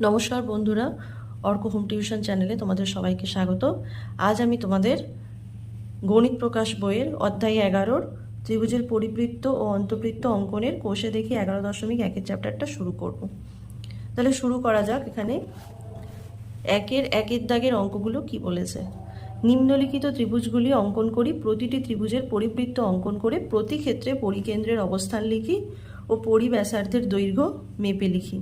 নমস্কার বন্ধুরা, Arka home tuition চ্যানেলে তোমাদের সবাইকে স্বাগত। আজ আমি তোমাদের গণিত প্রকাশ বইয়ের অধ্যায় 11 ত্রিভুজের পরিবৃত্ত ও অন্তবৃত্ত অঙ্কনের কোষে দেখি 11.1 চ্যাপ্টারটা শুরু করব। তাহলে শুরু করা যাক। এখানে একের দাগের অঙ্কগুলো কি বলেছে। নিম্নলিখিত ত্রিভুজগুলি অঙ্কন করি, প্রতিটি ত্রিভুজের পরিবৃত্ত অঙ্কন করে প্রতি ক্ষেত্রে পরিকেন্দ্রের অবস্থান লিখি ও পরিব্যাসার্ধের দৈর্ঘ্য মেপে লিখি।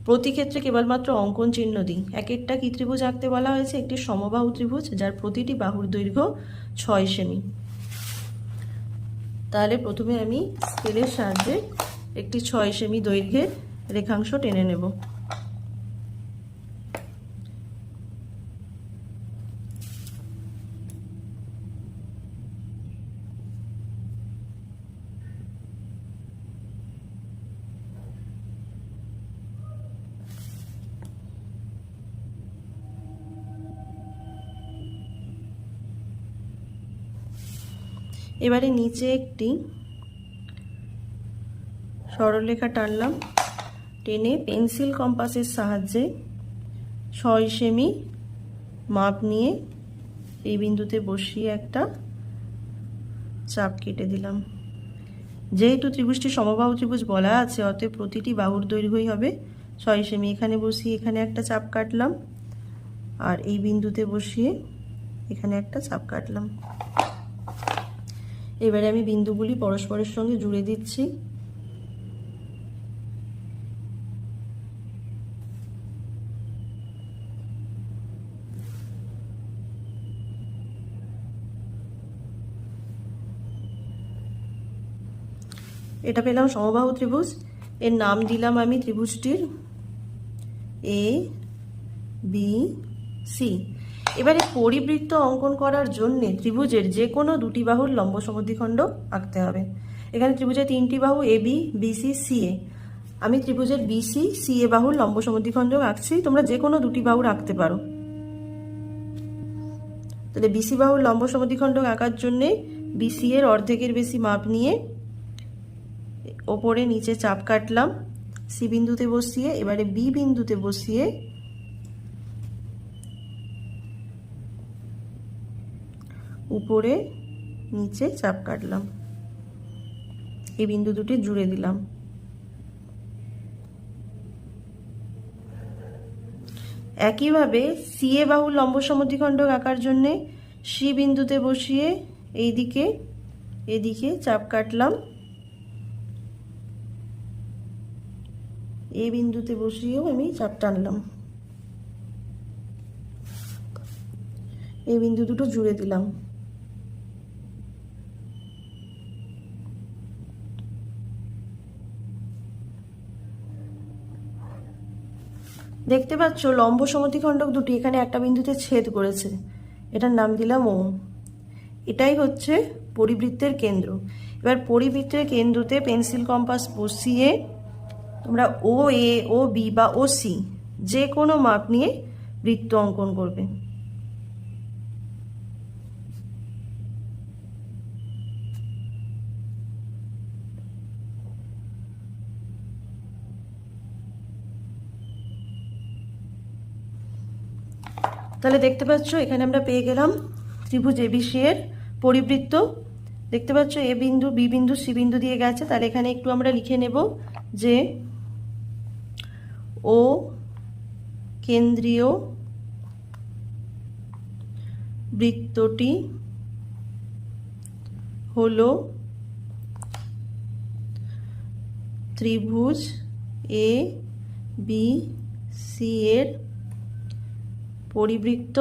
প্রতি ক্ষেত্রে কেবলমাত্র অঙ্কন চিহ্ন দিই। একেরটা কি ত্রিভুজ আঁকতে বলা হয়েছে? একটি সমবাহু ত্রিভুজ যার প্রতিটি বাহুর দৈর্ঘ্য 6 সেমি। তাহলে প্রথমে আমি স্কেলের সাহায্যে একটি 6 সেমি দৈর্ঘ্যের রেখাংশ টেনে নেব। এবারে নিচে একটি সরলরেখা টানলাম, টেনে পেন্সিল কম্পাসের সাহায্যে 6 সেমি মাপ নিয়ে এই বিন্দুতে বসিয়ে একটা চাপ কেটে দিলাম। যেহেতু ত্রিভুজটি সমবাহু ত্রিভুজ বলা আছে, অতএব প্রতিটি বাহুর দৈর্ঘ্যই হবে 6 সেমি। এখানে বসিয়ে এখানে একটা চাপ কাটলাম, আর এই বিন্দুতে বসিয়ে এখানে একটা চাপ কাটলাম। এবারে আমি বিন্দুগুলি পরস্পরের সঙ্গে জুড়ে দিচ্ছি। এটা পেলাম সমবাহু ত্রিভুজ। এর নাম দিলাম আমি ত্রিভুজটির এ বি সি। এবারে পরিবৃত্ত অঙ্কন করার জন্য ত্রিভুজের যে কোনো দুটি বাহুর লম্ব সমদ্বিখণ্ড আঁকতে হবে। এখানে ত্রিভুজের 3টি বাহু এ বি, বিসি, সিএ। আমি ত্রিভুজের বিসি সিএ বাহুর লম্ব সমদ্বিখণ্ড আঁকছি। তোমরা যে কোনো দুটি বাহুর আঁকতে পারো। তাহলে বিসি বাহুর লম্ব সমদ্বিখণ্ড আঁকার জন্যে বিসি এর অর্ধেকের বেশি মাপ নিয়ে ওপরে নিচে চাপ কাটলাম সি বিন্দুতে বসিয়ে। এবারে বি বিন্দুতে বসিয়ে উপরে নিচে চাপ কাটলাম, এই বিন্দু দুটি জুড়ে দিলাম। একইভাবে সিএ বাহুর লম্ব সমদ্বিখণ্ড আঁকার জন্য সি বিন্দুতে বসিয়ে এইদিকে এদিকে চাপ কাটলাম, এই বিন্দুতে বসিয়েও আমি চাপ টানলাম, এই বিন্দু দুটো জুড়ে দিলাম। দেখতে পাচ্ছ লম্ব সমদ্বিখণ্ডক দুটি এখানে একটা বিন্দুতে ছেদ করেছে, এটার নাম দিলাম ও। এটাই হচ্ছে পরিবৃত্তের কেন্দ্র। এবার পরিবৃত্তের কেন্দ্রতে পেন্সিল কম্পাস বসিয়ে তোমরা ও এ, ও বি বা ও সি যে কোনো মাপ নিয়ে বৃত্ত অঙ্কন করবে। তাহলে দেখতে পাচ্ছ এখানে আমরা পেয়ে গেলাম ত্রিভুজ এবিসি এর পরিবৃত্ত। দেখতে পাচ্ছ এ বিন্দু, বি বিন্দু, সি বিন্দু দিয়ে গেছে। তাহলে এখানে একটু আমরা লিখে নেব যে ও কেন্দ্রীয় বৃত্তটি হলো ত্রিভুজ এ বি সি এর পরিবৃত্ত,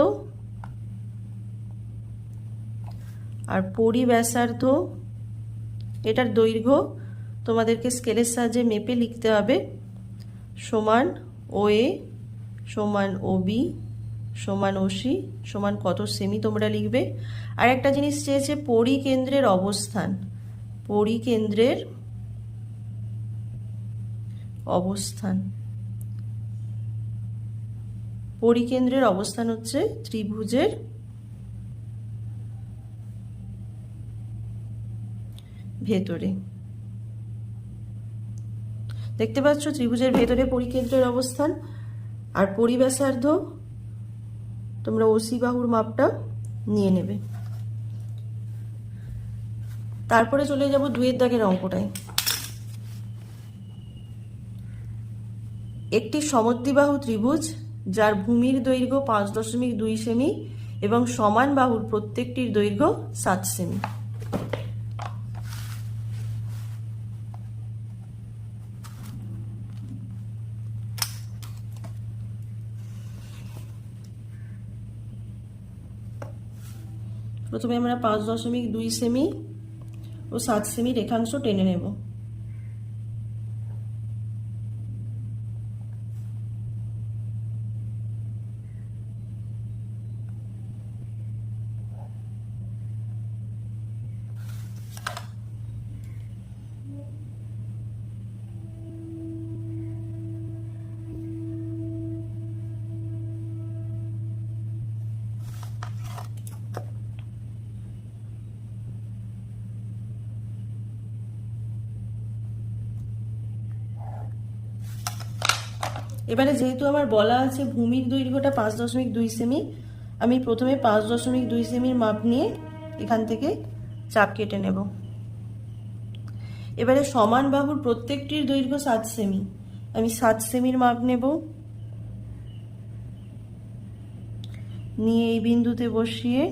আর পরিব্যাসার্ধ এটার দৈর্ঘ্য তোমাদেরকে স্কেলের সাহায্যে মেপে লিখতে হবে, সমান ও এ সমান ও বি সমান ও সি সমান কত সেমি তোমরা লিখবে। আর একটা জিনিস চেয়েছে পরিকেন্দ্রের অবস্থান। পরিকেন্দ্রের অবস্থান, পরিকেন্দ্রের অবস্থান হচ্ছে ত্রিভুজের ভেতরে। দেখতে পাচ্ছ ত্রিভুজের ভেতরে পরিকেন্দ্রের অবস্থান আর পরিব্যাসার্ধ তোমরা ওসি বাহুর মাপটা নিয়ে নেবে। তারপরে চলে যাব 2 দাগের অঙ্কটায়। একটি সমদ্বিবাহু ত্রিভুজ যার ভূমির দৈর্ঘ্য 5.2 সেমি এবং সমান বাহুর প্রত্যেকটির দৈর্ঘ্য 7 সেমি। প্রথমে আমরা 5.2 সেমি ও 7 সেমি রেখাংশ টেনে নেব। এবারে যেহেতু আমার বলা আছে ভূমির দৈর্ঘ্যটা 5.2 সেমি, আমি প্রথমে 5.2 সেমির মাপ নিয়ে এখান থেকে চাপ কেটে নেব। এবারে সমান বাহুর প্রত্যেকটির দৈর্ঘ্য 7 সেমি, আমি 7 সেমির মাপ নেব, নিয়ে এই বিন্দুতে বসিয়ে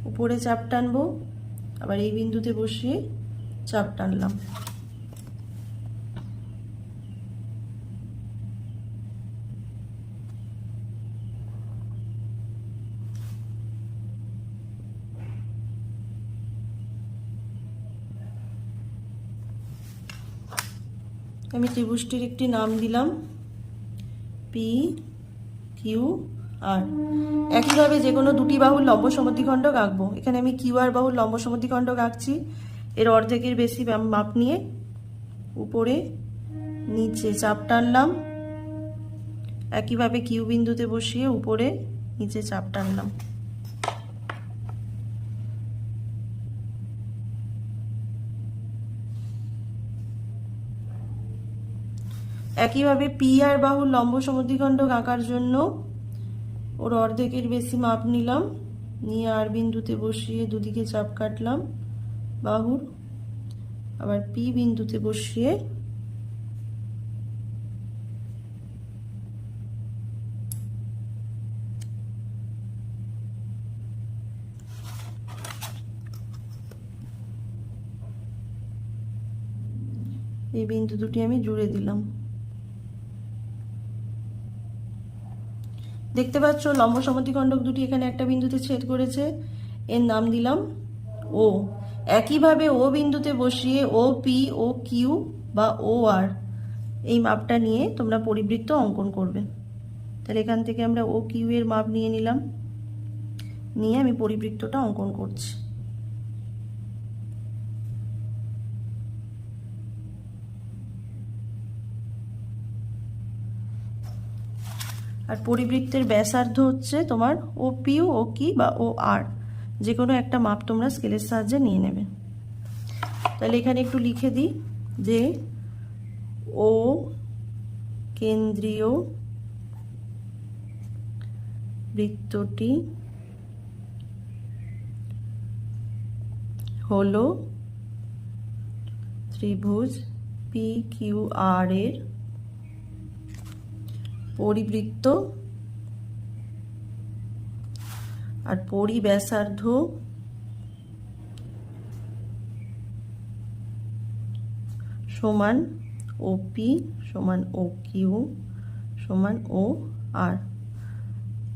উপরে চাপ টানবো, আবার এই বিন্দুতে বসিয়ে চাপ টানলাম। আমি ত্রিভুজটির একটি নাম দিলাম পি কিউ আর। একইভাবে যে কোনো দুটি বাহুর লম্ব সমদ্বিখণ্ডক আঁকবো। এখানে আমি কিউ আর বাহুর লম্ব সমদ্বিখণ্ডক আঁকছি। এর অর্ধেকের বেশি মাপ নিয়ে উপরে নিচে চাপ টানলাম, একইভাবে কিউ বিন্দুতে বসিয়ে উপরে নিচে চাপ টানলাম। একইভাবে পি আর বাহুর লম্ব সমদ্বিখণ্ডক আঁকার জন্য ওর অর্ধেকের বেশি মাপ নিলাম, নিয়ে আর বিন্দুতে বসিয়ে দুদিকে চাপ কাটলাম বাহুর, আবার পি বিন্দুতে বসিয়ে এই বিন্দু দুটি আমি জুড়ে দিলাম। দেখতে পাচ্ছ লম্ব সমদ্বিখণ্ডক দুটি এখানে একটা বিন্দুতে ছেদ করেছে, এর নাম দিলাম ও। একইভাবে ও বিন্দুতে বসিয়ে ও পি ও কিউ বা ও আর এই মাপটা নিয়ে তোমরা পরিবৃত্ত অঙ্কন করবে। তাহলে এখান থেকে আমরা ও কিউ এর মাপ নিয়ে নিলাম, নিয়ে আমি পরিবৃত্তটা অঙ্কন করছি। আর পরিবৃত্তের ব্যাসার্ধ হচ্ছে তোমার ও পিউ ও কি বা ও আর, যে কোনো একটা মাপ তোমরা স্কেলের সাহায্যে নিয়ে নেবে। তাহলে এখানে একটু লিখে দিই যে ও কেন্দ্রীয় বৃত্তটি হলো ত্রিভুজ পি কিউ আর এর পরিবৃত্ত আর পরিব্যাসার্ধ সমান ও পি সমান ও কিউ সমান ও আর।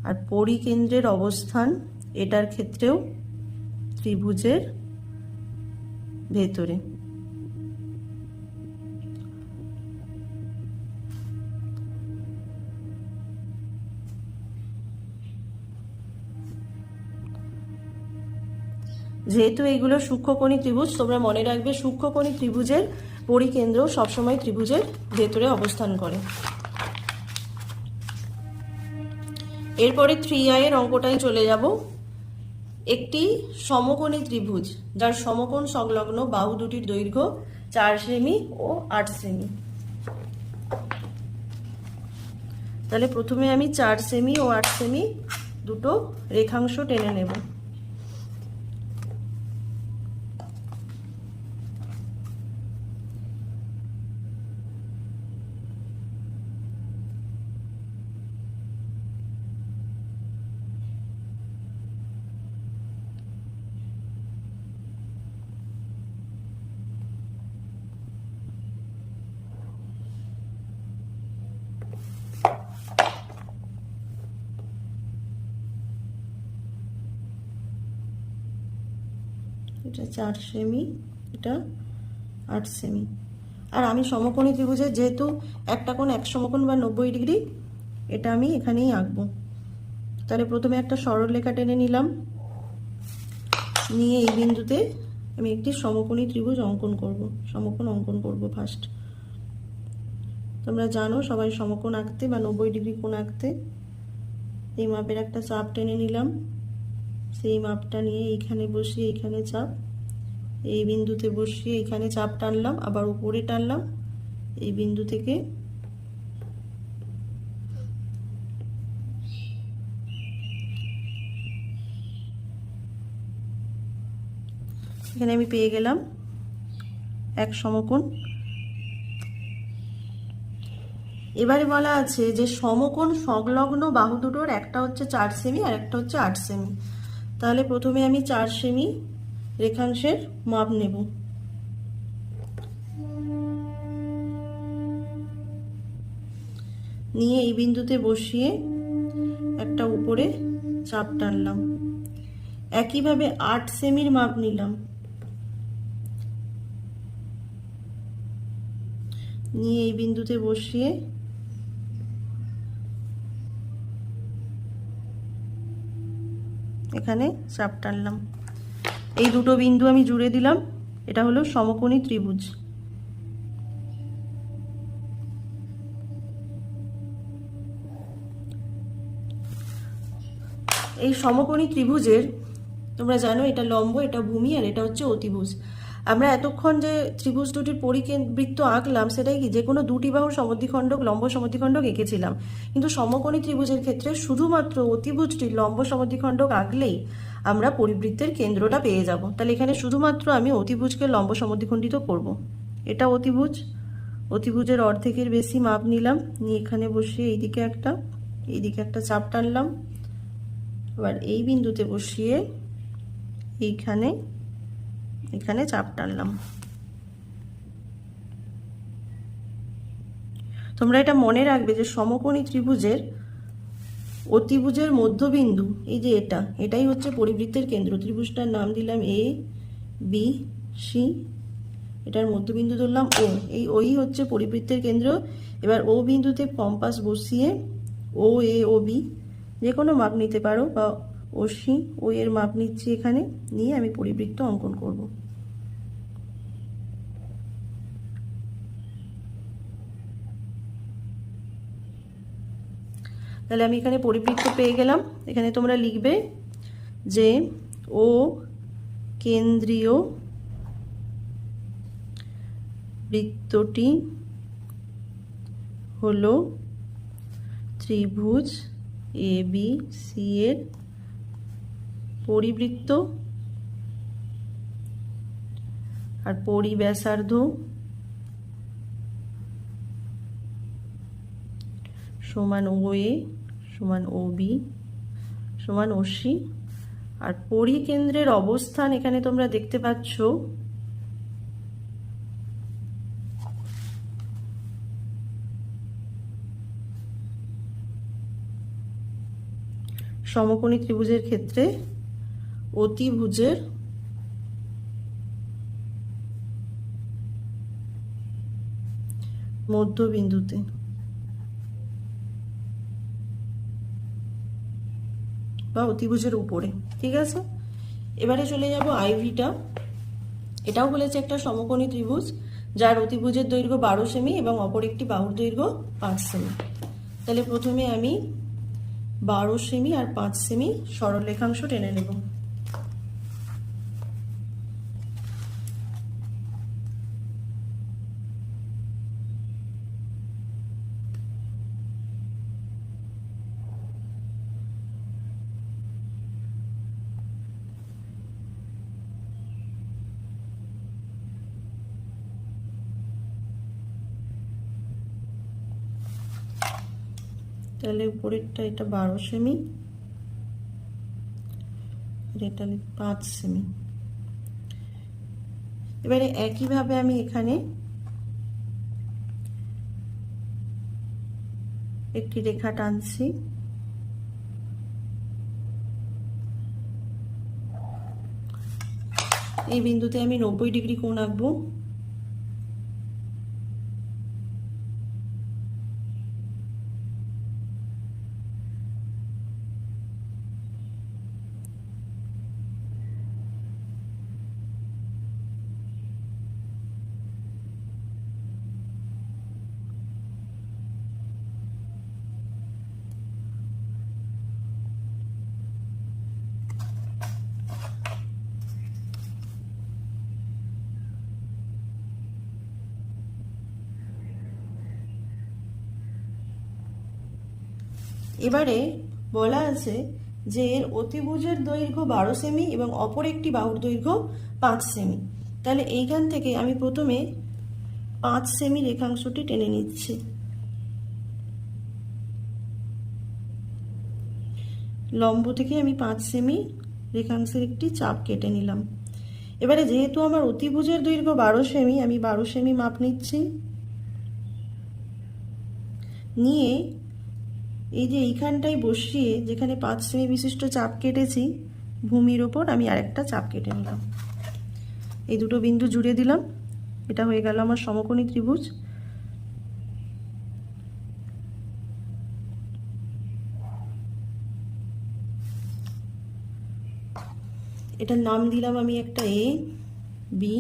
আর পরিকেন্দ্রের অবস্থান এটার ক্ষেত্রেও ত্রিভুজের ভেতরে। যেহেতু এইগুলো সূক্ষ্মকোণী ত্রিভুজ, তোমরা মনে রাখবে সূক্ষ্মকোণী ত্রিভুজের পরিকেন্দ্র সবসময় ত্রিভুজের ভেতরে অবস্থান করে। এরপরে 3i এর অঙ্কটায় চলে যাব। একটি সমকোণী ত্রিভুজ যার সমকোণ সংলগ্ন বাহু দুটির দৈর্ঘ্য 4 সেমি ও 8 সেমি। তাহলে প্রথমে আমি 4 সেমি ও 8 সেমি দুটো রেখাংশ টেনে নেব। এটা 4 সেমি, এটা 8 সেমি। আর আমি সমকোণী ত্রিভুজের যেহেতু একটা কোণ এক সমকোণ বা 90 ডিগ্রি, এটা আমি এখানেই আঁকবো। তাহলে প্রথমে একটা সরলরেখা টেনে নিলাম, নিয়ে এই বিন্দুতে আমি একটি সমকোণী ত্রিভুজ অঙ্কন করব, সমকোণ অঙ্কন করব ফার্স্ট। তোমরা জানো সবাই সমকোণ আঁকতে বা 90 ডিগ্রি কোণ আঁকতে এই মাপের একটা চাপ টেনে নিলাম, সেই মাপটা নিয়ে এইখানে বসিয়ে এইখানে চাপ, এই বিন্দুতে বসিয়ে এখানে চাপ টানলাম, আবার উপরে টানলাম এই বিন্দু থেকে। এখানে আমি পেয়ে গেলাম এক সমকোণ। এবারে বলা আছে যে সমকোণ সংলগ্ন বাহু দুটোর একটা হচ্ছে 4 সেমি আর একটা হচ্ছে 8 সেমি। তাহলে প্রথমে আমি 4 সেমি রেখাংশের মাপ নেব। নিয়ে এই বিন্দুতে বসিয়ে একটা উপরে চাপ টানলাম। একইভাবে 8 সেমির মাপ নিলাম, নিয়ে এই বিন্দুতে বসিয়ে এখানে চাপ টানলাম। এই দুটো বিন্দু আমি জুড়ে দিলাম, এটা হলো সমকোণী ত্রিভুজ। এই সমকোণী ত্রিভুজের তোমরা জানো এটা লম্ব, এটা ভূমি, আর এটা হচ্ছে অতিভুজ। আমরা এতক্ষণ যে ত্রিভুজ দুটির পরিবৃত্ত আঁকলাম সেটাই কি যে কোনো দুটি বাহুর সমদ্বিখণ্ডক লম্ব সমদ্বিখণ্ডক এঁকেছিলাম, কিন্তু সমকোণী ত্রিভুজের ক্ষেত্রে শুধুমাত্র অতিভুজটির লম্ব সমদ্বিখণ্ডক আঁকলেই আমরা পরিবৃত্তের কেন্দ্রটা পেয়ে যাব। তাহলে এখানে শুধুমাত্র আমি অতিভুজকে লম্ব সমদ্বিখণ্ডিত করব। এটা অতিভুজ, অতিভুজের অর্ধেকের বেশি মাপ নিলাম, নিয়ে এখানে বসিয়ে এইদিকে একটা চাপ টানলাম, এবার এই বিন্দুতে বসিয়ে এখানে চাপ টানলাম। তোমরা এটা মনে রাখবে যে সমকোণী ত্রিভুজের অতিভুজের মধ্যবিন্দু এই যে এটাই হচ্ছে পরিবৃত্তের কেন্দ্র। ত্রিভুজটার নাম দিলাম এ বি সি, এটার মধ্যবিন্দু ধরলাম ও, এই ওই হচ্ছে পরিবৃত্তের কেন্দ্র। এবার ও বিন্দুতে কম্পাস বসিয়ে ও এ ও বি যে কোনো মাপ নিতে পারো, বা ও সি ও এর মাপ নিচ্ছি এখানে, নিয়ে আমি পরিবৃত্ত অঙ্কন করব। তাহলে আমি এখানে পরিবৃত্ত পেয়ে গেলাম। এখানে তোমরা লিখবে যে ও কেন্দ্রীয় বৃত্তটি হলো ত্রিভুজ এ বি সি এর পরিবৃত্ত, আর পরিব্যাসার্ধ সমান ও এ সমান ও বি সমান ও সি। আর পরিকেন্দ্রের অবস্থান এখানে তোমরা দেখতে পাচ্ছ সমকোণী ত্রিভুজের ক্ষেত্রে অতিভুজের মধ্যবিন্দুতে। বা অতিভুজের উপরে, ঠিক আছে। এবারে চলে যাব আইভিটা। এটাও বলেছে একটা সমকোণী ত্রিভুজ যার অতিভুজের দৈর্ঘ্য 12 সেমি এবং অপর একটি বাহুর দৈর্ঘ্য 5 সেমি। তাহলে প্রথমে আমি 12 সেমি আর 5 সেমি সরলরেখাংশ টেনে নেব। তাহলে উপরেরটা এটা 12 সেমি, এটা 5 সেমি। এবারে একইভাবে আমি এখানে একটি রেখা টানছি। এই বিন্দুতে আমি 90 ডিগ্রি কোণ আঁকবো। এবারে বলা আছে যে এর অতিভুজের দৈর্ঘ্য 12 সেমি এবং অপর একটি বাহুর দৈর্ঘ্য 5 সেমি। তাহলে এইখান থেকে আমি প্রথমে 5 সেমি রেখাংশটি টেনে নিচ্ছি। লম্ব থেকে আমি 5 সেমি রেখাংশের একটি চাপ কেটে নিলাম। এবারে যেহেতু আমার অতিভুজের দৈর্ঘ্য 12 সেমি, আমি 12 সেমি মাপ নিচ্ছি। নিয়ে এই যে এইখানটায় বসিয়ে যেখানে 5 সেমি বিশিষ্ট চাপ কেটেছি, ভূমির ওপর আমি আরেকটা চাপ কেটে নিলাম। এই দুটো বিন্দু জুড়ে দিলাম। এটা হয়ে গেল আমার সমকোণী ত্রিভুজ। এটার নাম দিলাম আমি একটা এ, বি,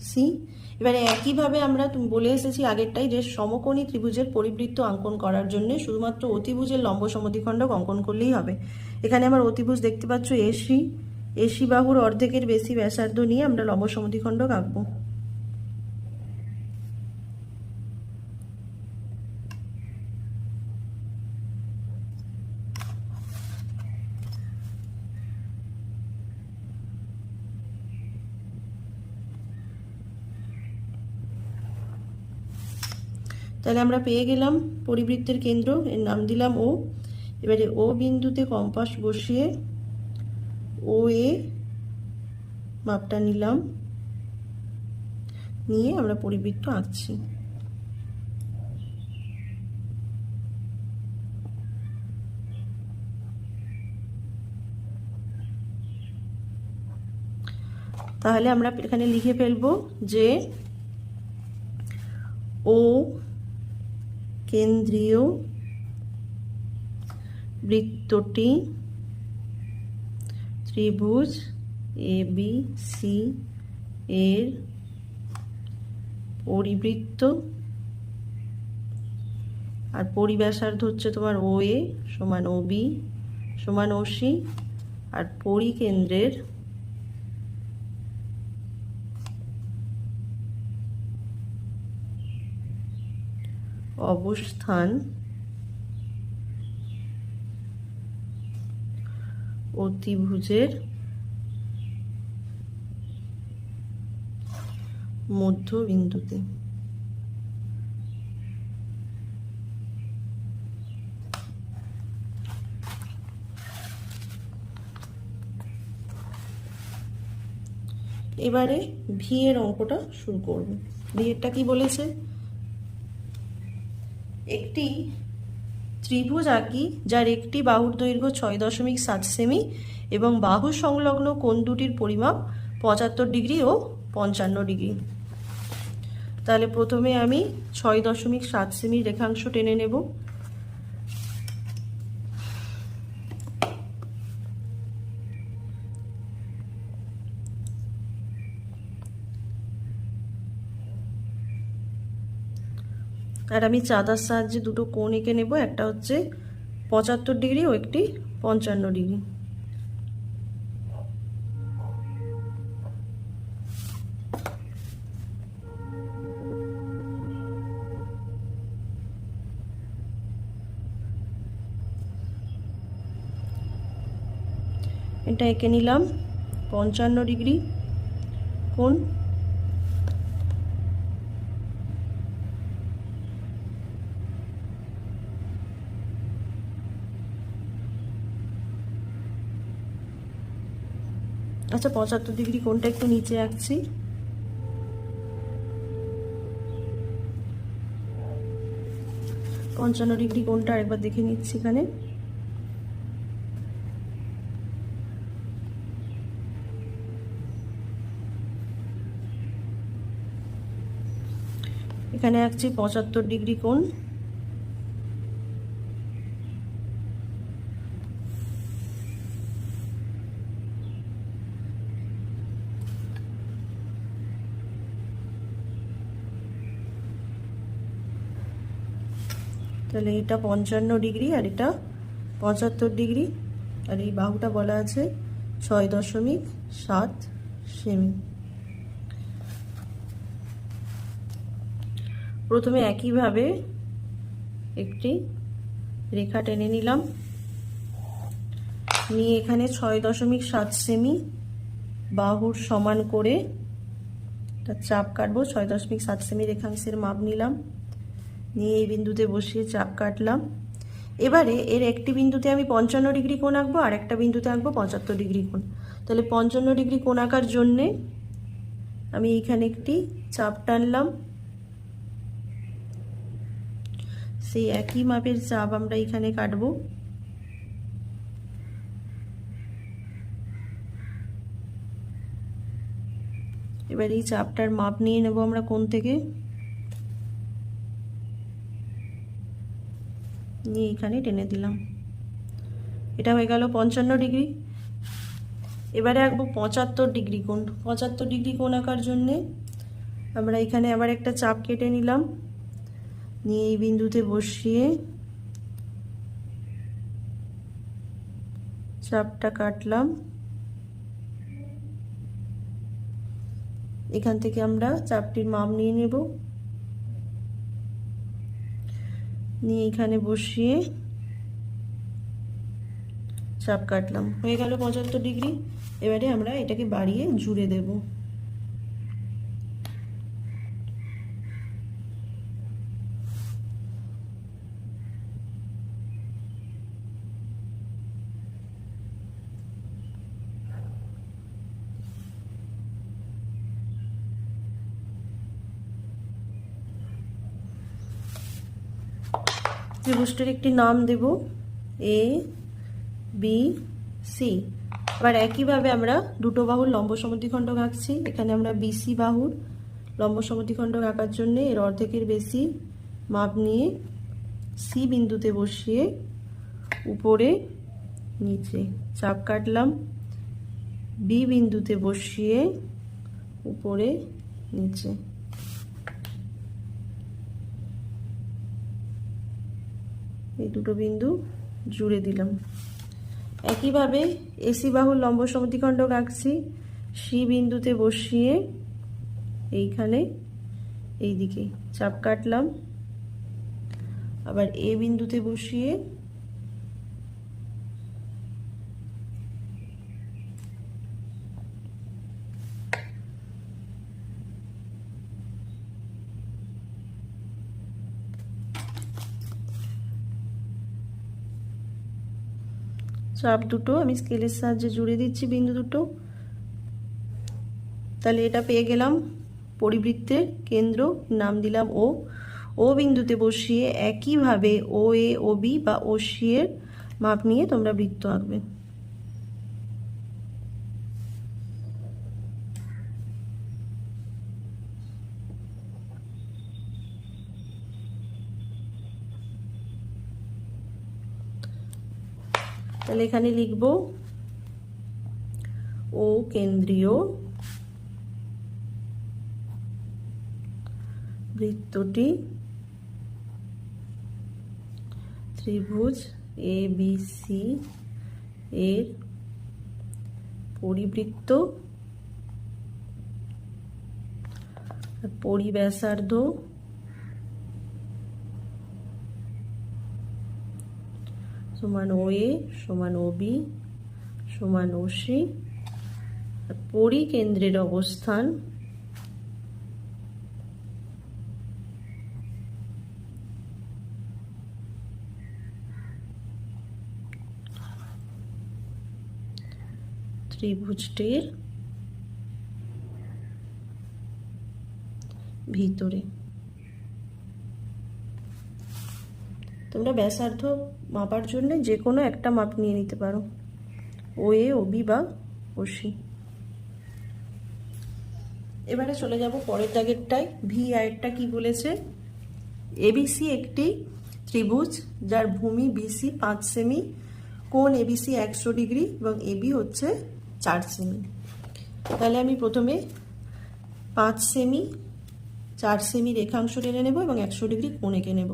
সি। এবারে একইভাবে আমরা বলে এসেছি আগেরটাই যে সমকোণী ত্রিভুজের পরিবৃত্ত অঙ্কন করার জন্য শুধুমাত্র অতিভুজের লম্ব সমদ্বিখণ্ডক অঙ্কন করলেই হবে। এখানে আমার অতিভুজ দেখতে পাচ্ছ এসি, এসি বাহুর অর্ধেকের বেশি ব্যাসার্ধ নিয়ে আমরা লম্ব সমদ্বিখণ্ডক আঁকবো। তাহলে আমরা পেয়ে গেলাম পরিবৃত্তের কেন্দ্র, এর নাম দিলাম ও। এবারে ও বিন্দুতে কম্পাস বসিয়ে ও এ মাপটা নিলাম, নিয়ে আমরা পরিবৃত্ত আঁকছি। তাহলে আমরা এখানে লিখে ফেলবো যে ও কেন্দ্রীয় বৃত্তটি ত্রিভুজ ABC এর পরিবৃত্ত, আর পরিব্যাসার্ধ হচ্ছে তোমার OA সমান OB সমান OC, আর পরিকেন্দ্রের অবস্থান অতিভুজের মধ্যবিন্দুতে। এবারে ভি এর অঙ্কটা শুরু করব। ভি এরটা কি বলেছে, একটি ত্রিভুজ আঁকি যার একটি বাহুর দৈর্ঘ্য 6.7 সেমি এবং বাহু সংলগ্ন কোণ দুটির পরিমাপ 75 ডিগ্রি ও 55 ডিগ্রি। তাহলে প্রথমে আমি 6.7 সেমি রেখাংশ টেনে নেব। আর আমি চাঁদার সাহায্যে দুটো কোণ এঁকে নেব, একটা হচ্ছে 75 ডিগ্রি ও একটি 55 ডিগ্রি। এটা এঁকে নিলাম 55 ডিগ্রি কোণ। আচ্ছা 75 ডিগ্রি কোণটা একটু নিচে আঁকছি। পঞ্চান্ন ডিগ্রি কোণটা আরেকবার দেখে নিচ্ছি এখানে। এখানে আঁকছি 75 ডিগ্রি কোণ। তাহলে এটা 55 ডিগ্রি আর এটা 75 ডিগ্রি, আর এই বাহুটা বলা আছে 6.7 সেমি। প্রথমে একইভাবে একটি রেখা টেনে নিলাম, নিয়ে এখানে 6.7 সেমি বাহুর সমান করে একটা চাপ কাটবো। 6.7 সেমি রেখাংশের মাপ নিলাম, নিয়ে এই বিন্দুতে বসিয়ে চাপ কাটলাম। এবারে এর একটি বিন্দুতে আমি 55 ডিগ্রি কোণ আঁকবো, আর একটা বিন্দুতে আঁকবো 75 ডিগ্রি কোণ। তাহলে 55 ডিগ্রি কোণ আঁকার জন্যে আমি এইখানে একটি চাপ টানলাম, সেই একই মাপের চাপ আমরা এখানে কাটবো। এবার এই চাপটার মাপ নিয়ে নেব আমরা কোণ থেকে, নিয়ে এখানে টেনে দিলাম। এটা হয়ে গেল 55 ডিগ্রি। এবারে আঁকবো 75 ডিগ্রি কোণ। 75 ডিগ্রি কোণ আঁকার জন্যে আমরা এখানে আবার একটা চাপ কেটে নিলাম, নিয়ে এই বিন্দুতে বসিয়ে চাপটা কাটলাম। এখান থেকে আমরা চাপটির মাপ নিয়ে নেব, নিয়ে এখানে বসিয়ে চাপ কাটলাম। হয়ে গেল 75 ডিগ্রি। এবারে আমরা এটাকে বাড়িয়ে জুড়ে দেব। ত্রিভুজটির একটি নাম দেব এ বি সি। আবার একইভাবে আমরা দুটো বাহুর লম্ব সমদ্বিখণ্ডক আঁকছি। এখানে আমরা বিসি বাহুর লম্ব সমদ্বিখণ্ডক আঁকার জন্য এর অর্ধেকের বেশি মাপ নিয়ে সি বিন্দুতে বসিয়ে উপরে নিচে চাপ কাটলাম, বি বিন্দুতে বসিয়ে উপরে নিচে। এই দুটো বিন্দু জুড়ে দিলাম। একইভাবে এসি বাহুর লম্ব সমদ্বিখণ্ডক আঁকছি। সি বিন্দুতে বসিয়ে এইখানে এই দিকে চাপ কাটলাম, আবার এ বিন্দুতে বসিয়ে চাপ দুটো আমি স্কেলের সাহায্যে জুড়ে দিচ্ছি বিন্দু দুটো। তাহলে এটা পেয়ে গেলাম পরিবৃত্তের কেন্দ্র, নাম দিলাম ও। ও বিন্দুতে বসিয়ে একইভাবে ও এ ও বি বা ও সি এর মাপ নিয়ে তোমরা বৃত্ত আঁকবে। তাহলে এখানে লিখব ও কেন্দ্রীয় বৃত্তটি ত্রিভুজ এ বি সি এর পরিবৃত্ত, পরিব্যাসার্ধ সমান ও এ সমান ও বি সমান ও সি, পরিকেন্দ্রের অবস্থান ত্রিভুজটির ভিতরে। তোমরা ব্যাসার্ধ মাপার জন্য যে কোনো একটা মাপ নিয়ে নিতে পারো, ও এ, ও বি বা ও সি। এবারে চলে যাব পরের দাগেরটায়। ভি আয়েরটা কি বলেছে? এবিসি একটি ত্রিভুজ যার ভূমি বিসি 5 সেমি, কোণ এবিসি 100 ডিগ্রি এবং এবি হচ্ছে 4 সেমি। তাহলে আমি প্রথমে 5 সেমি 4 সেমি রেখাংশ টেনে নেব এবং 100 ডিগ্রি কোণ এঁকে নেব।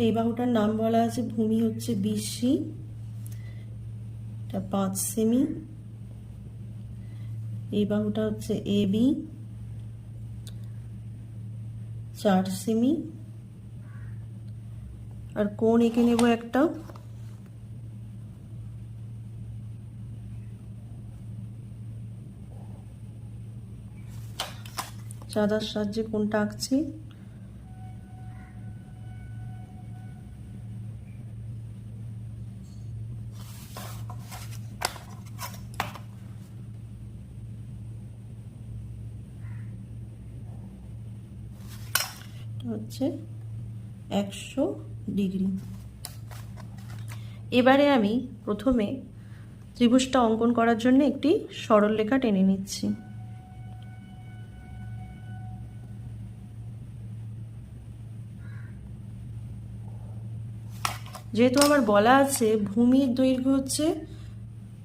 এই বাহুটার নাম বলা আছে, ভূমি হচ্ছে বিসি, এটা 5 সেমি। এই বাহুটা হচ্ছে এবি 4 সেমি, আর কোণ এঁকে নেব একটা। চাঁদার সাহায্যে কোণটা আঁকছি। হচ্ছে 100 ডিগ্রি। এবারে আমি প্রথমে ত্রিভুজটা অঙ্কন করার জন্য একটি সরল রেখা টেনে নিচ্ছি। যেহেতু আমার বলা আছে ভূমির দৈর্ঘ্য হচ্ছে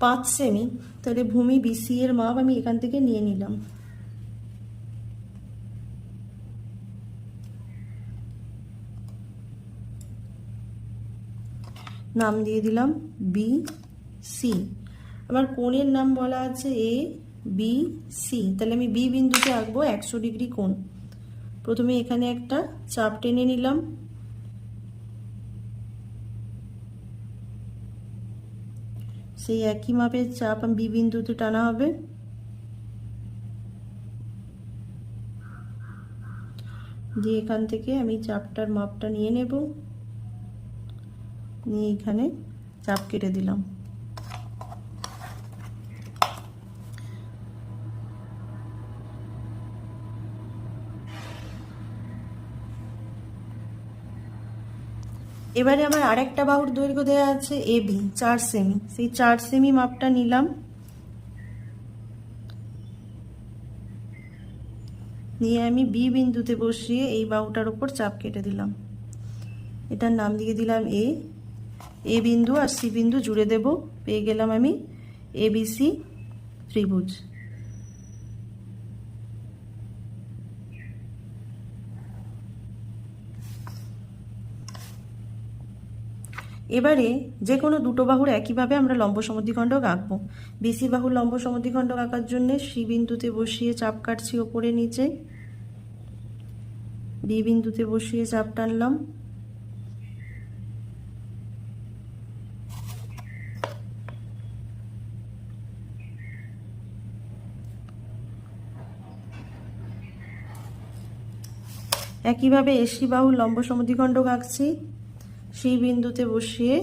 5 সেমি, তাহলে ভূমি বিসি এর মাপ আমি এখান থেকে নিয়ে নিলাম। নাম দিয়ে দিলাম বি সি। আমার কোণের নাম বলা আছে এ বি সি, তাহলে আমি বি বিন্দুতে আঁকবো 100 ডিগ্রি কোণ। প্রথমে এখানে একটা চাপ টেনে নিলাম, সেই একই মাপের চাপ আমি বি বিন্দুতে টানা হবে। দিয়ে এখান থেকে আমি চাপটার মাপটা নিয়ে নেব, নিয়ে এখানে চাপ কেটে দিলাম। এবারে আমার আরেকটা বাহুর দৈর্ঘ্য দেওয়া আছে এবি 4 সেমি, সেই 4 সেমি মাপটা নিলাম, নিয়ে আমি বি বিন্দুতে বসিয়ে এই বাহুটার উপর চাপ কেটে দিলাম। এটার নাম দিয়ে দিলাম এ বিন্দু আর সি বিন্দু জুড়ে দেব, পেয়ে গেলাম আমি এবিসি ত্রিভুজ। এবারে যে কোনো দুটো বাহুর একইভাবে আমরা লম্ব সমদ্বিখণ্ডক আঁকবো। বিসি বাহুর লম্ব সমদ্বিখণ্ডক আঁকার জন্য সি বিন্দুতে বসিয়ে চাপ কাটছি ওপরে নিচে, বি বিন্দুতে বসিয়ে চাপ টানলাম, একইভাবে এসি বাহুর লম্ব সমদ্বিখণ্ডক আঁকছি, সেই বিন্দুতে বসিয়ে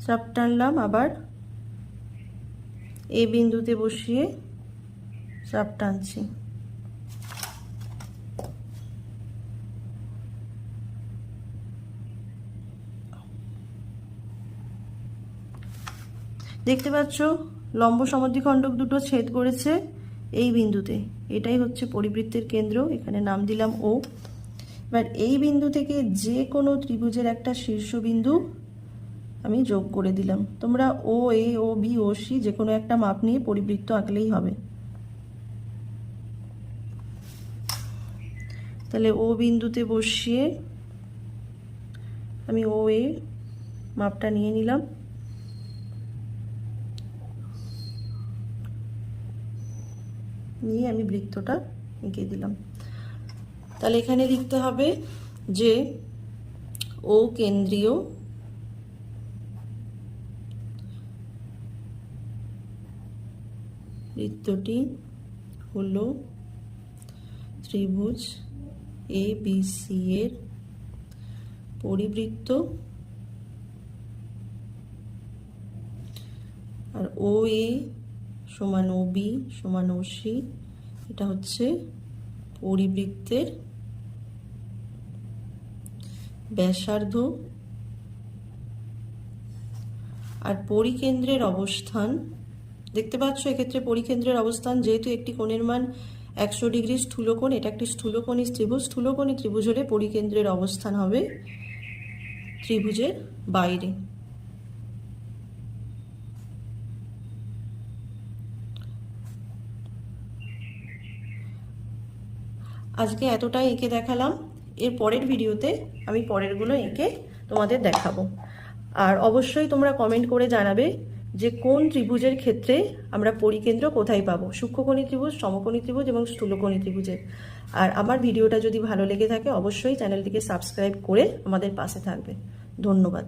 চাপ টানলাম, আবার এ বিন্দুতে বসিয়ে চাপ টানছি। দেখতে পাচ্ছ লম্ব সমদ্বিখণ্ডক দুটো ছেদ করেছে এই বিন্দুতে, এটাই হচ্ছে পরিবৃত্তের কেন্দ্র, এখানে নাম দিলাম ও। এবার এই বিন্দু থেকে যে কোনো ত্রিভুজের একটা শীর্ষবিন্দু আমি যোগ করে দিলাম। তোমরা ও এ, ও বি, ও সি যে কোনো একটা মাপ নিয়ে পরিবৃত্ত আঁকলেই হবে। তাহলে ও বিন্দুতে বসিয়ে আমি ও এ মাপটা নিয়ে নিলাম, নিয়ে আমি বৃত্তটা এঁকে দিলাম। তাহলে এখানে লিখতে হবে যে ও কেন্দ্রীয় বৃত্তটি হলো ত্রিভুজ ABC এর পরিবৃত্ত, আর OA সমান OB সমান OC এটা হচ্ছে পরিবৃত্তের ব্যাসার্ধ, আর পরিকেন্দ্রের অবস্থান দেখতে পাচ্ছ এক্ষেত্রে পরিকেন্দ্রের অবস্থান যেহেতু একটি কোণের মান 100 ডিগ্রি স্থূলকোণ, এটা একটি স্থূলকোণী ত্রিভুজ, স্থূলকোণী ত্রিভুজ হলে পরিকেন্দ্রের অবস্থান হবে ত্রিভুজের বাইরে। আজকে এতটাই এঁকে দেখালাম, এর পরের ভিডিওতে আমি পরেরগুলো এঁকে তোমাদের দেখাবো। আর অবশ্যই তোমরা কমেন্ট করে জানাবে যে কোন ত্রিভুজের ক্ষেত্রে আমরা পরিকেন্দ্র কোথায় পাবো, সূক্ষ্মকোণী ত্রিভুজ, সমকোণী ত্রিভুজ এবং স্থূলকোণী ত্রিভুজের। আর আমার ভিডিওটা যদি ভালো লেগে থাকে অবশ্যই চ্যানেলটিকে সাবস্ক্রাইব করে আমাদের পাশে থাকবে। ধন্যবাদ।